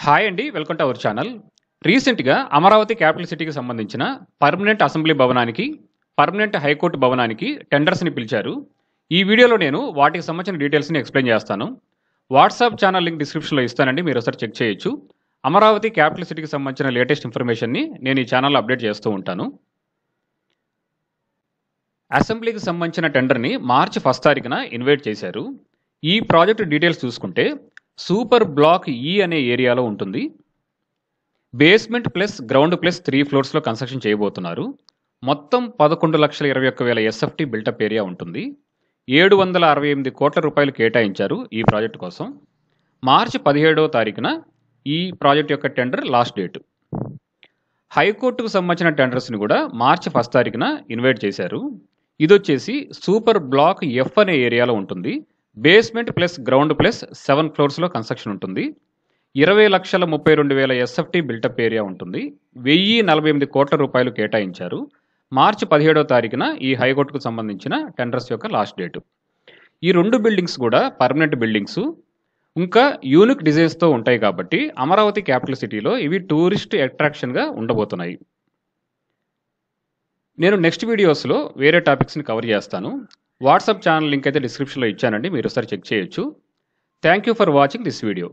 Hi అండి. Welcome to our channel. రీసెంట్‌గా Amaravati capital సిటీకి సంబంధించిన పర్మనెంట్ అసెంబ్లీ భవనానికి, పర్మనెంట్ హైకోర్టు భవనానికి టెండర్స్‌ని పిలిచారు. ఈ వీడియోలో నేను వాటికి సంబంధించిన డీటెయిల్స్‌ని ఎక్స్‌ప్లెయిన్ చేస్తాను. వాట్సాప్ ఛానల్ లింక్ డిస్క్రిప్షన్‌లో ఇస్తానండి. మీరు ఒకసారి చెక్ చేయొచ్చు. అమరావతి క్యాపిటల్ సిటీకి సంబంధించిన లేటెస్ట్ ఇన్ఫర్మేషన్‌ని నేను ఈ ఛానల్‌లో అప్డేట్ చేస్తూ ఉంటాను. అసెంబ్లీకి సంబంధించిన టెండర్‌ని మార్చి 1 తారీఖున ఇన్వైట్ చేశారు. ఈ ప్రాజెక్ట్ డీటెయిల్స్ చూసుకుంటే సూపర్ బ్లాక్ ఈ అనే ఏరియాలో ఉంటుంది. బేస్మెంట్ ప్లస్ గ్రౌండ్ ప్లస్ 3 ఫ్లోర్స్‌లో కన్స్ట్రక్షన్ చేయబోతున్నారు. మొత్తం 11,21,000 ఎస్ఎఫ్టీ బిల్టప్ ఏరియా ఉంటుంది. 768 కోట్ల రూపాయలు కేటాయించారు ఈ ప్రాజెక్టు కోసం. మార్చి 17వ తారీఖున ఈ ప్రాజెక్ట్ యొక్క టెండర్ లాస్ట్ డేట్. హైకోర్టుకు సంబంధించిన టెండర్స్ని కూడా మార్చి 1 తారీఖున ఇన్వైట్ చేశారు. ఇదొచ్చేసి సూపర్ బ్లాక్ ఎఫ్ అనే ఏరియాలో ఉంటుంది. బేస్మెంట్ ప్లస్ గ్రౌండ్ ప్లస్ 7 ఫ్లోర్స్‌లో కన్స్ట్రక్షన్ ఉంటుంది. 20,32,000 ఎస్ఎఫ్టీ బిల్టప్ ఏరియా ఉంటుంది. 1,048 కోట్ల రూపాయలు కేటాయించారు. మార్చి 17వ తారీఖున ఈ హైకోర్టుకు సంబంధించిన టెండర్స్ యొక్క లాస్ట్ డేటు. ఈ 2 బిల్డింగ్స్ కూడా పర్మనెంట్ బిల్డింగ్స్. ఇంకా యూనిక్ డిజైన్స్తో ఉంటాయి కాబట్టి అమరావతి క్యాపిటల్ సిటీలో ఇవి టూరిస్ట్ అట్రాక్షన్గా ఉండబోతున్నాయి. నేను నెక్స్ట్ వీడియోస్లో వేరే టాపిక్స్ని కవర్ చేస్తాను. వాట్సాప్ ఛానల్ లింక్ అయితే డిస్క్రిప్షన్లో ఇచ్చానండి. మీరు ఒకసారి చెక్ చేయొచ్చు. Thank you for watching this video.